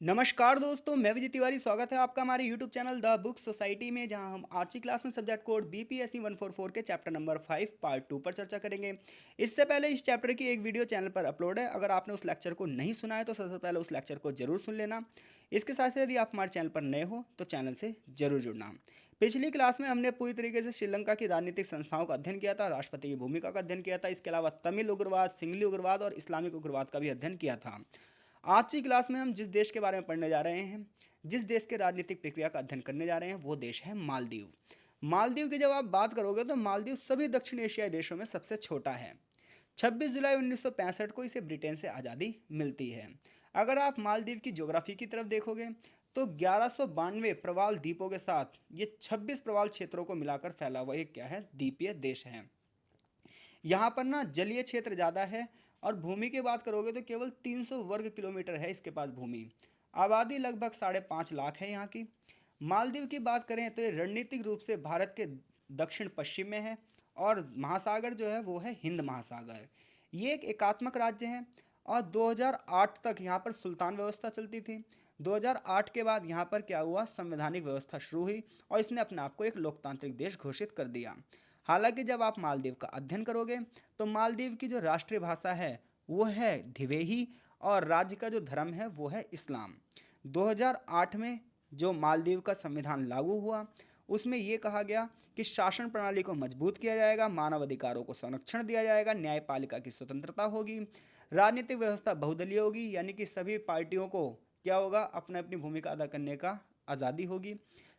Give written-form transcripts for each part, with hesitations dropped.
नमस्कार दोस्तों, मैं विजय तिवारी। स्वागत है आपका हमारे YouTube channel the book society में, जहां हम आज की क्लास में सब्जेक्ट कोड बीपीएससी 144 के चैप्टर नंबर 5 पार्ट 2 पर चर्चा करेंगे। इससे पहले इस चैप्टर की एक वीडियो चैनल पर अपलोड है। अगर आपने उस लेक्चर को नहीं सुना है तो सबसे पहले उस लेक्चर को जरूर सुन लेना। इसके साथ ही यदि आप हमारे चैनल पर नए हो तो चैनल से जरूर जुड़ना। पिछली क्लास में हमने पूरी तरीके से श्रीलंका की राजनीतिक संस्थाओं का अध्ययन किया था, राष्ट्रपति की भूमिका का अध्ययन किया था। इसके अलावा तमिल उग्रवाद, सिंगली उग्रवाद और इस्लामिक उग्रवाद का भी अध्ययन किया था। आज की क्लास में हम जिस देश के बारे में पढ़ने जा रहे हैं, जिस देश के राजनीतिक प्रक्रिया का अध्ययन करने जा रहे हैं, वो देश है मालदीव। मालदीव की जब आप बात करोगे तो मालदीव सभी दक्षिण एशियाई देशों में सबसे छोटा है। 26 जुलाई 1965 को इसे ब्रिटेन से आज़ादी मिलती है। अगर आप मालदीव की ज्योग्राफी की तरफ देखोगे तो 1192 प्रवाल द्वीपों के साथ ये 26 प्रवाल क्षेत्रों को मिलाकर फैला हुआ एक क्या है, द्वीपीय देश है। यहाँ पर ना जलीय क्षेत्र ज़्यादा है और भूमि की बात करोगे तो केवल 300 वर्ग किलोमीटर है इसके पास भूमि। आबादी लगभग 5.5 लाख है यहाँ की। मालदीव की बात करें तो ये रणनीतिक रूप से भारत के दक्षिण पश्चिम में है और महासागर जो है वो है हिंद महासागर। ये एक एकात्मक राज्य है और 2008 तक यहाँ पर सुल्तान व्यवस्था चलती थी। 2008 के बाद यहाँ पर क्या हुआ, संवैधानिक व्यवस्था शुरू हुई और इसने अपने आप को एक लोकतांत्रिक देश घोषित कर दिया। हालांकि जब आप मालदीव का अध्ययन करोगे तो मालदीव की जो राष्ट्रीय भाषा है वो है धिवेही और राज्य का जो धर्म है वो है इस्लाम। 2008 में जो मालदीव का संविधान लागू हुआ उसमें ये कहा गया कि शासन प्रणाली को मजबूत किया जाएगा, मानव अधिकारों को संरक्षण दिया जाएगा, न्यायपालिका की स्वतंत्रता होगी, राजनीतिक व्यवस्था बहुदलीय होगी, यानी कि सभी पार्टियों को क्या होगा, अपने अपनी भूमिका अदा करने का आज़ादी होगी।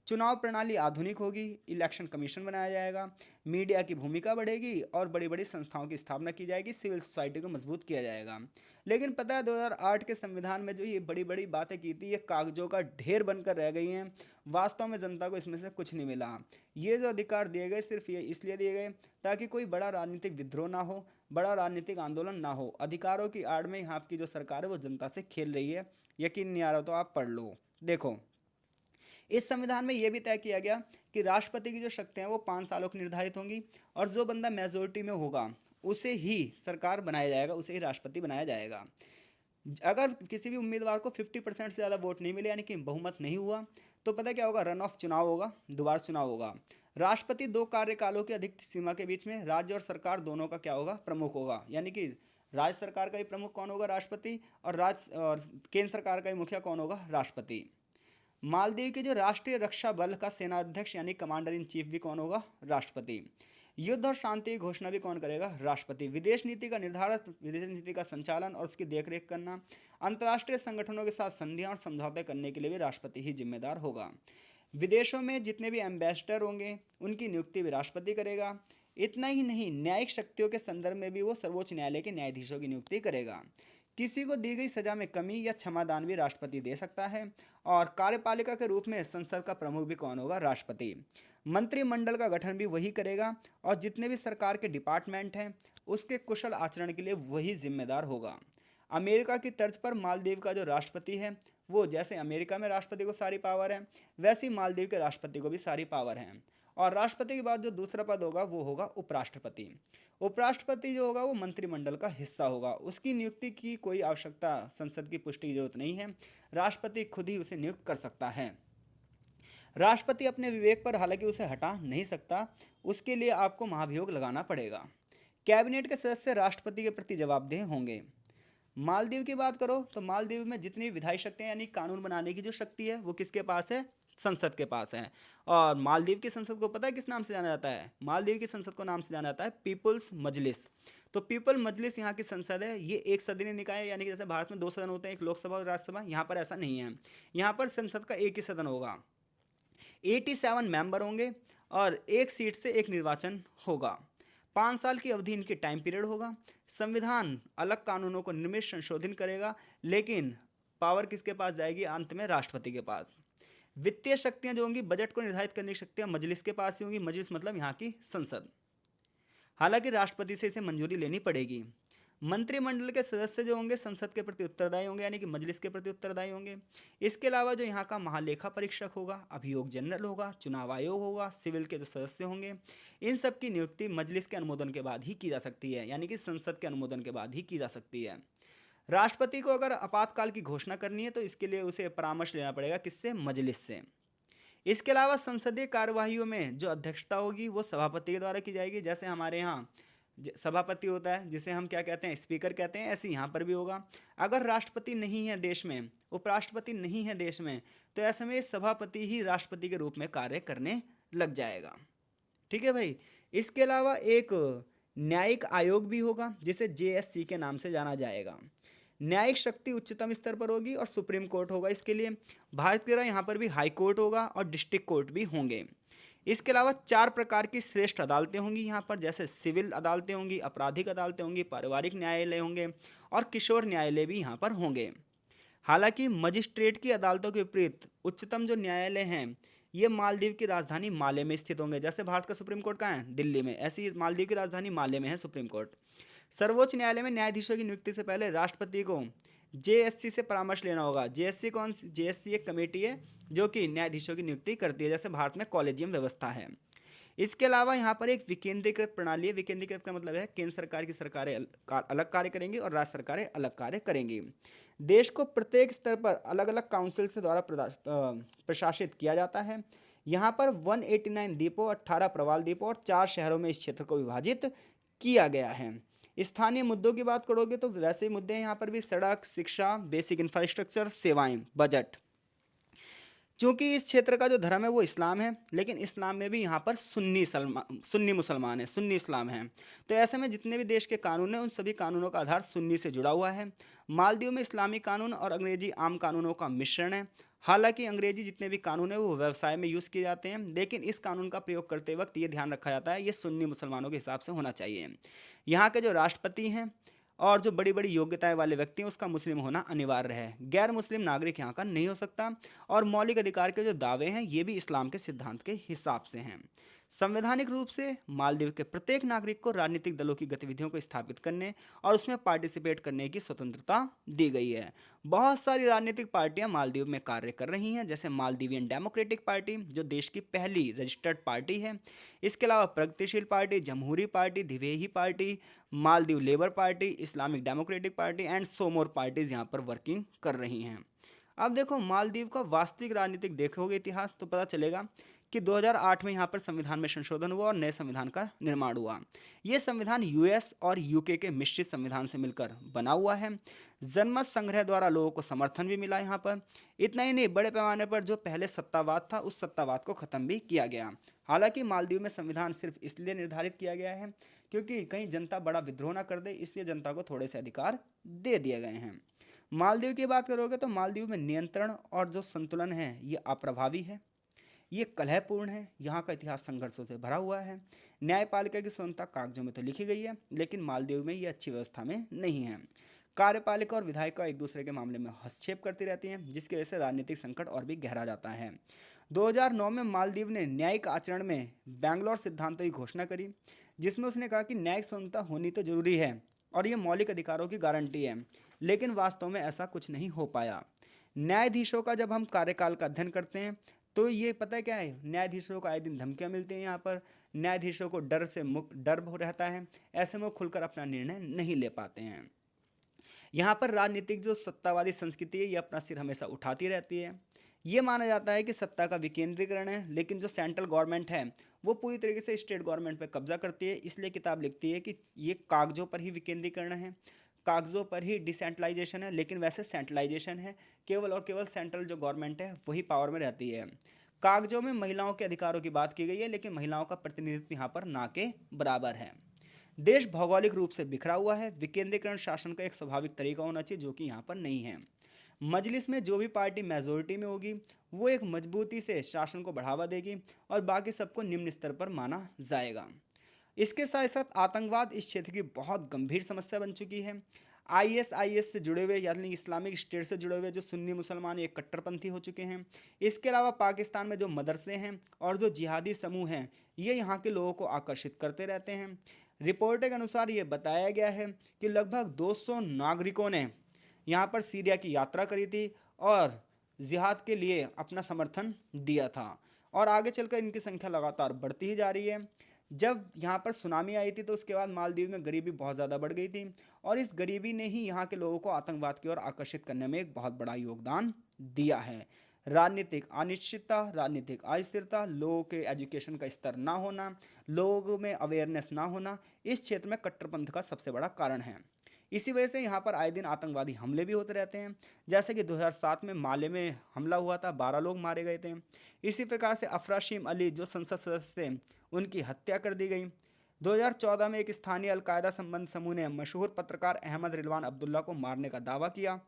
चुनाव प्रणाली आधुनिक होगी, इलेक्शन कमीशन बनाया जाएगा, मीडिया की भूमिका बढ़ेगी और बड़ी बड़ी संस्थाओं की स्थापना की जाएगी, सिविल सोसाइटी को मजबूत किया जाएगा। लेकिन पता है 2008 के संविधान में जो ये बड़ी बड़ी बातें की थी ये कागजों का ढेर बनकर रह गई हैं। वास्तव में जनता को इसमें से कुछ नहीं मिला। ये जो अधिकार दिए गए सिर्फ ये इसलिए दिए गए ताकि कोई बड़ा राजनीतिक विद्रोह ना हो, बड़ा राजनीतिक आंदोलन ना हो। अधिकारों की आड़ में यहाँ की जो सरकार है वो जनता से खेल रही है। यकीन नहीं आ रहा तो आप पढ़ लो। देखो, इस संविधान में यह भी तय किया गया कि राष्ट्रपति की जो शक्तियां वो 5 सालों की निर्धारित होंगी और जो बंदा मेजोरिटी में होगा उसे ही सरकार बनाया जाएगा, उसे ही राष्ट्रपति बनाया जाएगा। अगर किसी भी उम्मीदवार को 50% से ज़्यादा वोट नहीं मिले, यानी कि बहुमत नहीं हुआ, तो पता क्या होगा, रन ऑफ चुनाव होगा, दोबारा चुनाव होगा। राष्ट्रपति 2 कार्यकालों की अधिक सीमा के बीच में राज्य और सरकार दोनों का क्या होगा, प्रमुख होगा। यानी कि राज्य सरकार का भी प्रमुख कौन होगा, राष्ट्रपति, और केंद्र सरकार का भी मुखिया कौन होगा, राष्ट्रपति। मालदीव के जो राष्ट्रीय रक्षा बल का सेना अध्यक्ष यानी कमांडर इन चीफ भी कौन होगा, राष्ट्रपति। युद्ध और शांति की घोषणा भी कौन करेगा, राष्ट्रपति। विदेश नीति का निर्धारण, विदेश नीति का संचालन और उसकी देखरेख करना, अंतर्राष्ट्रीय संगठनों के साथ संधियां और समझौते करने के लिए भी राष्ट्रपति ही जिम्मेदार होगा। विदेशों में जितने भी एम्बेसडर होंगे उनकी नियुक्ति भी राष्ट्रपति करेगा। इतना ही नहीं, न्यायिक शक्तियों के संदर्भ में भी वो सर्वोच्च न्यायालय के न्यायाधीशों की नियुक्ति करेगा। किसी को दी गई सजा में कमी या क्षमादान भी राष्ट्रपति दे सकता है। और कार्यपालिका के रूप में संसद का प्रमुख भी कौन होगा, राष्ट्रपति। मंत्रिमंडल का गठन भी वही करेगा और जितने भी सरकार के डिपार्टमेंट हैं उसके कुशल आचरण के लिए वही जिम्मेदार होगा। अमेरिका की तर्ज पर मालदीव का जो राष्ट्रपति है वो, जैसे अमेरिका में राष्ट्रपति को सारी पावर है वैसी मालदीव के राष्ट्रपति को भी सारी पावर है। और राष्ट्रपति के बाद जो दूसरा पद होगा वो होगा उपराष्ट्रपति। उपराष्ट्रपति जो होगा वो मंत्रिमंडल का हिस्सा होगा। उसकी नियुक्ति की कोई आवश्यकता, संसद की पुष्टि की जरूरत नहीं है, राष्ट्रपति खुद ही उसे नियुक्त कर सकता है। राष्ट्रपति अपने विवेक पर हालांकि उसे हटा नहीं सकता, उसके लिए आपको महाभियोग लगाना पड़ेगा। कैबिनेट के सदस्य राष्ट्रपति के प्रति जवाबदेह होंगे। मालदीव की बात करो तो मालदीव में जितनी विधायी शक्तियां यानी कानून बनाने की जो शक्ति है वो किसके पास है, संसद के पास है। और मालदीव की संसद को पता है किस नाम से जाना जाता है, मालदीव की संसद को नाम से जाना जाता है पीपुल्स मजलिस। तो पीपल मजलिस यहाँ की संसद है। ये एक सदनीय निकाय है, यानी कि जैसे भारत में 2 सदन होते हैं, एक लोकसभा और राज्यसभा, यहाँ पर ऐसा नहीं है। यहाँ पर संसद का एक ही सदन होगा। 87 मेंबर होंगे और एक सीट से एक निर्वाचन होगा। 5 साल की अवधि इनकी टाइम पीरियड होगा। संविधान अलग कानूनों को निर्मित संशोधन करेगा, लेकिन पावर किसके पास जाएगी, अंत में राष्ट्रपति के पास। वित्तीय शक्तियां जो होंगी, बजट को निर्धारित करने की शक्तियां मजलिस के पास ही होंगी। मजलिस मतलब यहाँ की संसद। हालांकि राष्ट्रपति से इसे मंजूरी लेनी पड़ेगी। मंत्रिमंडल के सदस्य जो होंगे संसद के प्रति उत्तरदायी होंगे, यानी कि मजलिस के प्रति उत्तरदायी होंगे। इसके अलावा जो यहाँ का महालेखा परीक्षक होगा, अभियोग जनरल होगा, चुनाव आयोग होगा, सिविल के जो सदस्य होंगे, इन सब की नियुक्ति मजलिस के अनुमोदन के बाद ही की जा सकती है, यानी कि संसद के अनुमोदन के बाद ही की जा सकती है। राष्ट्रपति को अगर आपातकाल की घोषणा करनी है तो इसके लिए उसे परामर्श लेना पड़ेगा, किससे? मजलिस से। इसके अलावा संसदीय कार्यवाहियों में जो अध्यक्षता होगी वो सभापति के द्वारा की जाएगी। जैसे हमारे यहाँ सभापति होता है, जिसे हम क्या कहते हैं? स्पीकर कहते हैं, ऐसे यहाँ पर भी होगा। अगर राष्ट्रपति नहीं है देश में, उपराष्ट्रपति नहीं है देश में, तो ऐसे में सभापति ही राष्ट्रपति के रूप में कार्य करने लग जाएगा। ठीक है भाई। इसके अलावा एक न्यायिक आयोग भी होगा, जिसे जेएससी के नाम से जाना जाएगा। न्यायिक शक्ति उच्चतम स्तर पर होगी और सुप्रीम कोर्ट होगा इसके लिए। भारत की तरह यहाँ पर भी हाई कोर्ट होगा और डिस्ट्रिक्ट कोर्ट भी होंगे। इसके अलावा 4 प्रकार की श्रेष्ठ अदालतें होंगी यहाँ पर, जैसे सिविल अदालतें होंगी, आपराधिक अदालतें होंगी, पारिवारिक न्यायालय होंगे और किशोर न्यायालय भी यहाँ पर होंगे। हालांकि मजिस्ट्रेट की अदालतों के विपरीत उच्चतम जो न्यायालय हैं, ये मालदीव की राजधानी माले में स्थित होंगे। जैसे भारत का सुप्रीम कोर्ट कहाँ है? दिल्ली में। ऐसी मालदीव की राजधानी माले में है सुप्रीम कोर्ट। सर्वोच्च न्यायालय में न्यायाधीशों की नियुक्ति से पहले राष्ट्रपति को जेएससी से परामर्श लेना होगा। जेएससी कौन? जेएससी एक कमेटी है जो कि न्यायाधीशों की नियुक्ति करती है, जैसे भारत में कॉलेजियम व्यवस्था है। इसके अलावा यहाँ पर एक विकेंद्रीकृत प्रणाली है। विकेंद्रीकृत का मतलब है केंद्र सरकार की सरकारें अलग कार्य करेंगी और राज्य सरकारें अलग कार्य करेंगी। देश को प्रत्येक स्तर पर अलग अलग काउंसिल से द्वारा प्रशासित किया जाता है। यहाँ पर 189 द्वीपों, 18 प्रवाल द्वीपों और 4 शहरों में इस क्षेत्र को विभाजित किया गया है। स्थानीय मुद्दों की बात करोगे तो वैसे ही मुद्दे हैं यहाँ पर भी: सड़क, शिक्षा, बेसिक इंफ्रास्ट्रक्चर, सेवाएं, बजट। क्योंकि इस क्षेत्र का जो धर्म है वो इस्लाम है, लेकिन इस्लाम में भी यहाँ पर सुन्नी मुसलमान है, सुन्नी इस्लाम है। तो ऐसे में जितने भी देश के कानून हैं उन सभी कानूनों का आधार सुन्नी से जुड़ा हुआ है। मालदीव में इस्लामी कानून और अंग्रेजी आम कानूनों का मिश्रण है। हालांकि अंग्रेजी जितने भी कानून हैं वो व्यवसाय में यूज़ किए जाते हैं, लेकिन इस कानून का प्रयोग करते वक्त ये ध्यान रखा जाता है ये सुन्नी मुसलमानों के हिसाब से होना चाहिए। यहाँ के जो राष्ट्रपति हैं और जो बड़ी बड़ी योग्यताएं वाले व्यक्ति हैं उसका मुस्लिम होना अनिवार्य है। गैर मुस्लिम नागरिक यहाँ का नहीं हो सकता। और मौलिक अधिकार के जो दावे हैं ये भी इस्लाम के सिद्धांत के हिसाब से हैं। संवैधानिक रूप से मालदीव के प्रत्येक नागरिक को राजनीतिक दलों की गतिविधियों को स्थापित करने और उसमें पार्टिसिपेट करने की स्वतंत्रता दी गई है। बहुत सारी राजनीतिक पार्टियां मालदीव में कार्य कर रही हैं, जैसे मालदीवियन डेमोक्रेटिक पार्टी जो देश की पहली रजिस्टर्ड पार्टी है। इसके अलावा प्रगतिशील party, Jumhooree party, Dhivehi party, Maldives labour party, Islamic Democratic Party and so more parties यहाँ पर वर्किंग कर रही हैं। अब देखो मालदीव का वास्तविक राजनीतिक देखोगे इतिहास तो पता चलेगा कि 2008 में यहाँ पर संविधान में संशोधन हुआ और नए संविधान का निर्माण हुआ। ये संविधान यूएस और यूके के मिश्रित संविधान से मिलकर बना हुआ है। जनमत संग्रह द्वारा लोगों को समर्थन भी मिला यहाँ पर। इतना ही नहीं, बड़े पैमाने पर जो पहले सत्तावाद था उस सत्तावाद को ख़त्म भी किया गया। हालांकि मालदीव में संविधान सिर्फ इसलिए निर्धारित किया गया है क्योंकि कहीं जनता बड़ा विद्रोह ना कर दे, इसलिए जनता को थोड़े से अधिकार दे दिए गए हैं। मालदीव की बात करोगे तो मालदीव में नियंत्रण और जो संतुलन है ये अप्रभावी है, ये कलहपूर्ण है। यहाँ का इतिहास संघर्षों से भरा हुआ है। न्यायपालिका की स्वतंत्रता कागजों में तो लिखी गई है, लेकिन मालदीव में ये अच्छी व्यवस्था में नहीं है। कार्यपालिका और विधायिका एक दूसरे के मामले में हस्तक्षेप करती रहती हैं, जिसकी वजह से राजनीतिक संकट और भी गहरा जाता है। 2009 में मालदीव ने न्यायिक आचरण में बैंगलोर सिद्धांतों की घोषणा करी, जिसमें उसने कहा कि न्यायिक स्वतंत्रता होनी तो जरूरी है और ये मौलिक अधिकारों की गारंटी है, लेकिन वास्तव में ऐसा कुछ नहीं हो पाया। न्यायाधीशों का जब हम कार्यकाल का अध्ययन करते हैं तो ये पता है क्या है, न्यायाधीशों को आए दिन धमकियां मिलती हैं। यहाँ पर न्यायाधीशों को डर रहता है, ऐसे में वो खुलकर अपना निर्णय नहीं ले पाते हैं। यहाँ पर राजनीतिक जो सत्तावादी संस्कृति है ये अपना सिर हमेशा उठाती रहती है। ये माना जाता है कि सत्ता का विकेंद्रीकरण है, लेकिन जो सेंट्रल गवर्नमेंट है वो पूरी तरीके से स्टेट गवर्नमेंट पर कब्जा करती है। इसलिए किताब लिखती है कि ये कागजों पर ही विकेंद्रीकरण है, कागजों पर ही डिसेंट्रलाइजेशन है, लेकिन वैसे सेंट्रलाइजेशन है। केवल और केवल सेंट्रल जो गवर्नमेंट है वही पावर में रहती है। कागजों में महिलाओं के अधिकारों की बात की गई है, लेकिन महिलाओं का प्रतिनिधित्व यहाँ पर ना के बराबर है। देश भौगोलिक रूप से बिखरा हुआ है। विकेंद्रीकरण शासन का एक स्वाभाविक तरीका होना चाहिए जो कि यहाँ पर नहीं है। मजलिस में जो भी पार्टी मेजोरिटी में होगी वो एक मजबूती से शासन को बढ़ावा देगी और बाकी सबको निम्न स्तर पर माना जाएगा। इसके साथ साथ आतंकवाद इस क्षेत्र की बहुत गंभीर समस्या बन चुकी है। आईएसआईएस से जुड़े हुए यानी इस्लामिक स्टेट से जुड़े हुए जो सुन्नी मुसलमान एक कट्टरपंथी हो चुके हैं। इसके अलावा पाकिस्तान में जो मदरसे हैं और जो जिहादी समूह हैं ये यहाँ के लोगों को आकर्षित करते रहते हैं। रिपोर्ट के अनुसार ये बताया गया है कि लगभग 200 नागरिकों ने यहाँ पर सीरिया की यात्रा करी थी और जिहाद के लिए अपना समर्थन दिया था और आगे चलकर इनकी संख्या लगातार बढ़ती ही जा रही है। जब यहाँ पर सुनामी आई थी तो उसके बाद मालदीव में गरीबी बहुत ज़्यादा बढ़ गई थी, और इस गरीबी ने ही यहाँ के लोगों को आतंकवाद की ओर आकर्षित करने में एक बहुत बड़ा योगदान दिया है। राजनीतिक अनिश्चितता, राजनीतिक अस्थिरता, लोगों के एजुकेशन का स्तर ना होना, लोगों में अवेयरनेस ना होना इस क्षेत्र में कट्टरपंथ का सबसे बड़ा कारण है। इसी वजह से यहाँ पर आए दिन आतंकवादी हमले भी होते रहते हैं। जैसे कि 2007 में माले में हमला हुआ था, 12 लोग मारे गए थे। इसी प्रकार से अफराशीम अली जो संसद सदस्य थे, उनकी हत्या कर दी गई। 2014 में एक स्थानीय अलकायदा संबंध समूह ने मशहूर पत्रकार अहमद रिलवान अब्दुल्ला को मारने का दावा किया।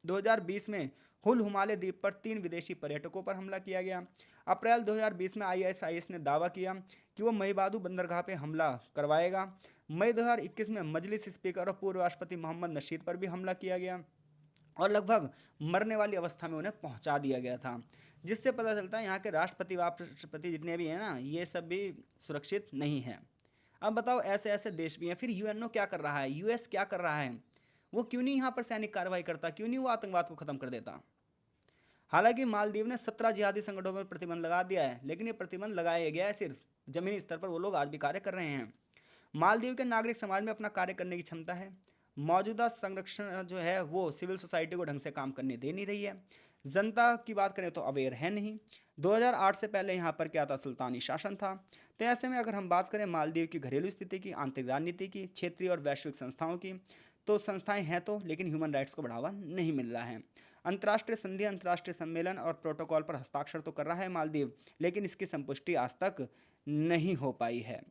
2020 में हुल हुमाले द्वीप पर 3 विदेशी पर्यटकों पर हमला किया गया। अप्रैल 2020 में आईएसआईएस ने दावा किया कि वो महिबादू बंदरगाह पर हमला करवाएगा। मई 2021 में मजलिस स्पीकर और पूर्व राष्ट्रपति मोहम्मद नशीद पर भी हमला किया गया और लगभग मरने वाली अवस्था में उन्हें पहुंचा दिया गया था, जिससे पता चलता है यहाँ के राष्ट्रपति जितने भी हैं ना, ये सब भी सुरक्षित नहीं है। अब बताओ, ऐसे ऐसे देश भी हैं, फिर यूएनओ क्या कर रहा है, यूएस क्या कर रहा है? वो क्यों नहीं यहाँ पर सैनिक कार्रवाई करता, क्यों नहीं वो आतंकवाद को खत्म कर देता? हालांकि मालदीव ने 17 जिहादी संगठनों पर प्रतिबंध लगा दिया है, लेकिन ये प्रतिबंध लगाया गया है सिर्फ जमीनी स्तर पर, वो लोग आज भी कार्य कर रहे हैं। मालदीव के नागरिक समाज में अपना कार्य करने की क्षमता है। मौजूदा संरक्षण जो है वो सिविल सोसाइटी को ढंग से काम करने दे नहीं रही है। जनता की बात करें तो अवेयर है नहीं। 2008 से पहले यहाँ पर क्या था, सुल्तानी शासन था। तो ऐसे में अगर हम बात करें मालदीव की घरेलू स्थिति की, आंतरिक राजनीति की, क्षेत्रीय और वैश्विक संस्थाओं की, तो संस्थाएं हैं तो, लेकिन ह्यूमन राइट्स को बढ़ावा नहीं मिल रहा है। अंतर्राष्ट्रीय संधि, अंतर्राष्ट्रीय सम्मेलन और प्रोटोकॉल पर हस्ताक्षर तो कर रहा है मालदीव, लेकिन इसकी संपुष्टि आज तक नहीं हो पाई है।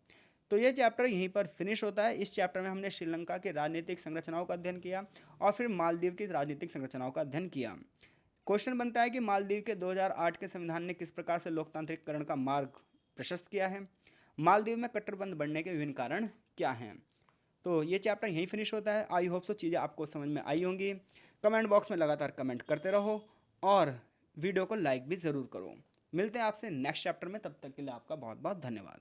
तो ये चैप्टर यहीं पर फिनिश होता है। इस चैप्टर में हमने श्रीलंका के राजनीतिक संरचनाओं का अध्ययन किया और फिर मालदीव की राजनीतिक संरचनाओं का अध्ययन किया। क्वेश्चन बनता है कि मालदीव के 2008 के संविधान ने किस प्रकार से लोकतांत्रिकरण का मार्ग प्रशस्त किया है? मालदीव में कट्टरपंथ बढ़ने के विभिन्न कारण क्या हैं? तो ये चैप्टर यहीं फिनिश होता है। आई होप सो चीज़ें आपको समझ में आई होंगी। कमेंट बॉक्स में लगातार कमेंट करते रहो और वीडियो को लाइक भी ज़रूर करो। मिलते हैं आपसे नेक्स्ट चैप्टर में, तब तक के लिए आपका बहुत बहुत धन्यवाद।